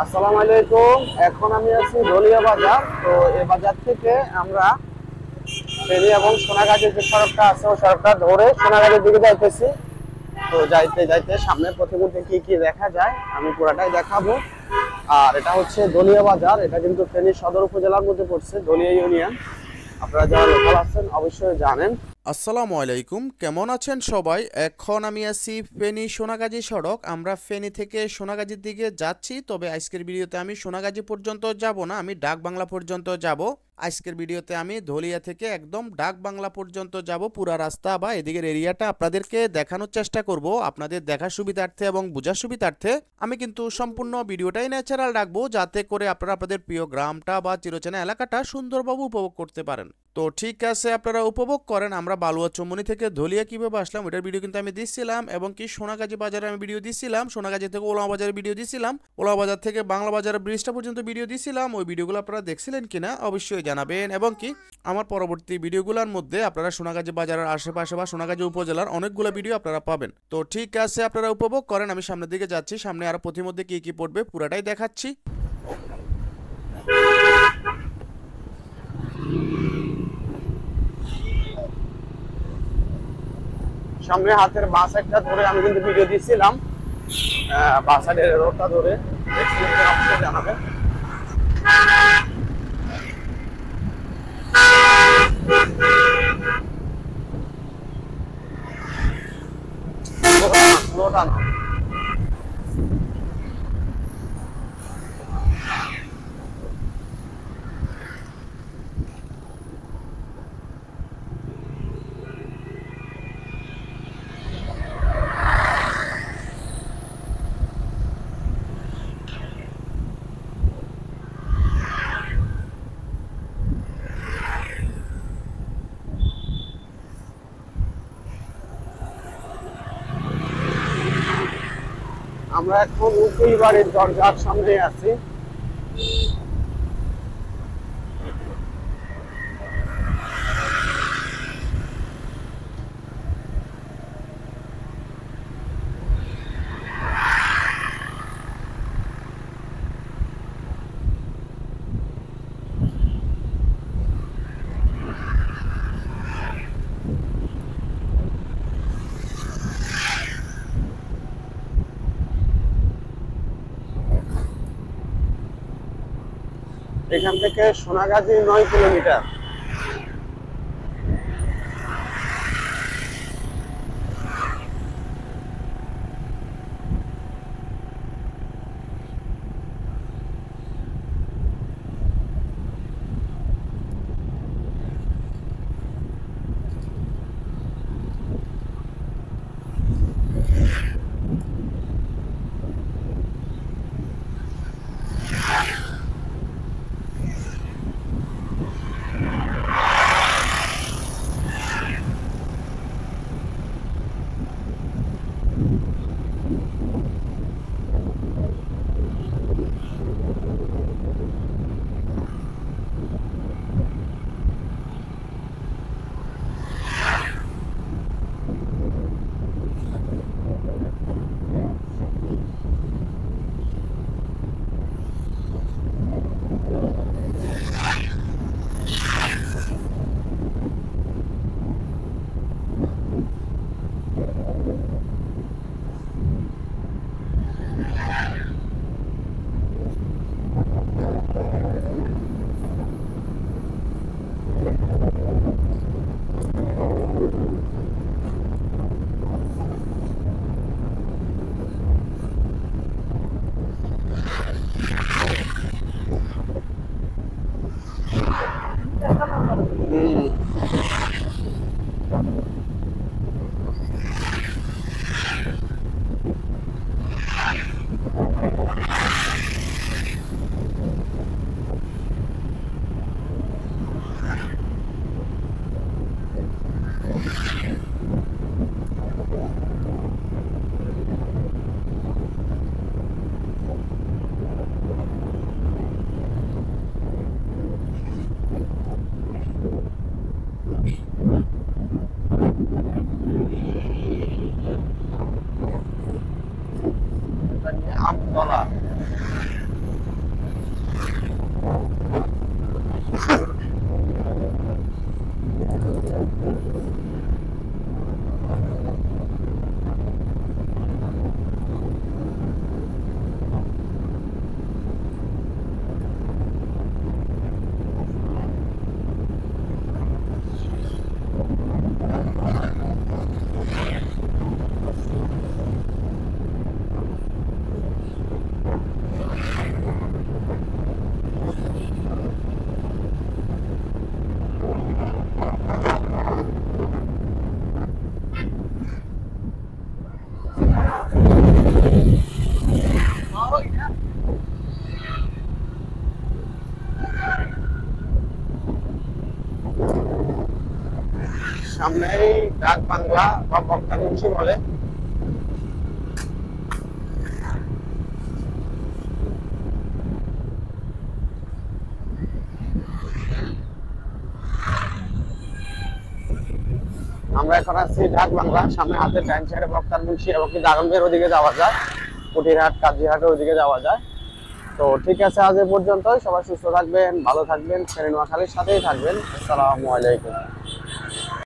আসসালামু আলাইকুম। এখন আমি আছি ধলিয়া বাজার। তো এই বাজার থেকে আমরা ফেনী এবং সোনাগাজীর যে সড়কটা আছে ওই সড়কটা ধরে সোনাগাজীর দিকে যাইতেছি। তো যাইতে যাইতে সামনে প্রতিমধ্যে কি কি দেখা যায় আমি পুরাটাই দেখাবো। আর এটা হচ্ছে ধলিয়া বাজার, এটা কিন্তু ফেনী সদর উপজেলার মধ্যে পড়ছে, ধলিয়া ইউনিয়ন। আপনারা যারা লোকাল আছেন অবশ্যই জানেন। আসসালামু আলাইকুম, কেমন আছেন সবাই? এখন আমি আছি ফেনী সোনাগাজী সড়ক। আমরা ফেনী থেকে সোনাগাজীর দিকে যাচ্ছি, তবে আজকের ভিডিওতে আমি সোনাগাজী পর্যন্ত যাব না, আমি ডাক বাংলা পর্যন্ত যাব। আজকের ভিডিওতে আমি ধলিয়া থেকে একদম ডাক বাংলা পর্যন্ত যাব, পুরা রাস্তা বা এদিকের এরিয়াটা আপনাদেরকে দেখানোর চেষ্টা করব আপনাদের দেখার সুবিধার্থে এবং বোঝার সুবিধার্থে। আমি কিন্তু সম্পূর্ণ ভিডিওটাই ন্যাচারাল রাখবো, যাতে করে আপনারা আপনাদের প্রিয় গ্রামটা বা চিরচেনা এলাকাটা সুন্দরভাবে উপভোগ করতে পারেন। তো ঠিক আছে, আপনারা উপভোগ করেন। আমরা বালুয়া চৌমুহনী থেকে ধলিয়া কিভাবে আসলাম ওটার ভিডিও কিন্তু আমি দিচ্ছিলাম, এবং কি সোনাগাজী বাজারে আমি ভিডিও দিচ্ছিলাম, সোনাগাজী থেকে ওলামা বাজারের ভিডিও দিচ্ছিলাম, ওলামা বাজার থেকে বাংলা বাজারের ব্রিজটা পর্যন্ত ভিডিও দিচ্ছিলাম। ওই ভিডিওগুলো আপনারা দেখছিলেন কিনা অবশ্যই জানাবেন, এবং কি আমার পরবর্তী ভিডিওগুলোর মধ্যে আপনারা সোনাগাজী বাজারের আশেপাশে বা সোনাগাজী উপজেলার অনেকগুলো ভিডিও আপনারা পাবেন। তো ঠিক আছে, আপনারা উপভোগ করেন। আমি সামনের দিকে যাচ্ছি, সামনে আর প্রতিমধ্যে কি কি পড়বে পুরাটাই দেখাচ্ছি। সামনে হাতের বাঁ সাইডটা ধরে আমি কিন্তু ভিডিও দিচ্ছিলাম, বাঁ সাইডের রোডটা ধরে। দেখছিলেন কিনা অবশ্যই জানাবেন। স্লোটা না। আমরা এখন উকিল বাড়ির দরজার সামনে আছি। এখান থেকে সোনাগাজী 9 কিলোমিটার। সামনেই ডাক বাংলা বা বক্তারমুন্সি বলে। আমরা এখন আছি ঢাক বাংলা, সামনে হাতে ডাইন সাইডে বক্তারমুন্সি এবং কি দাগনভূঞার ওদিকে যাওয়া যায়, কুটিরহাট কাজীহাটের ওদিকে যাওয়া যায়। তো ঠিক আছে, আজ এ পর্যন্তই। সবাই সুস্থ থাকবেন, ভালো থাকবেন, ফেনী নোয়াখালীর সাথেই থাকবেন। আসসালামু আলাইকুম।